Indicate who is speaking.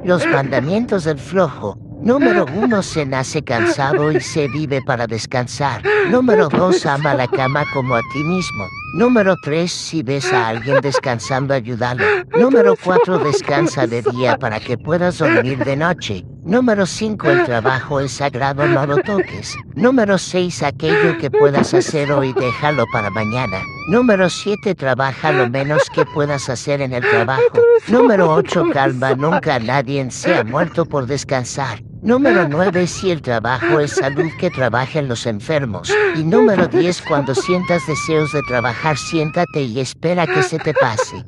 Speaker 1: Los mandamientos del flojo. Número 1. Se nace cansado y se vive para descansar. Número 2. Ama la cama como a ti mismo. Número 3. Si ves a alguien descansando, ayúdalo. Número 4. Descansa de día para que puedas dormir de noche. Número 5. El trabajo es sagrado, no lo toques. Número 6. Aquello que puedas hacer hoy, déjalo para mañana. Número 7. Trabaja lo menos que puedas hacer en el trabajo. Número 8. Calma, nunca nadie se ha muerto por descansar. Número 9. Si el trabajo es salud, que trabajen los enfermos. Y número 10. Cuando sientas deseos de trabajar, siéntate y espera que se te pase.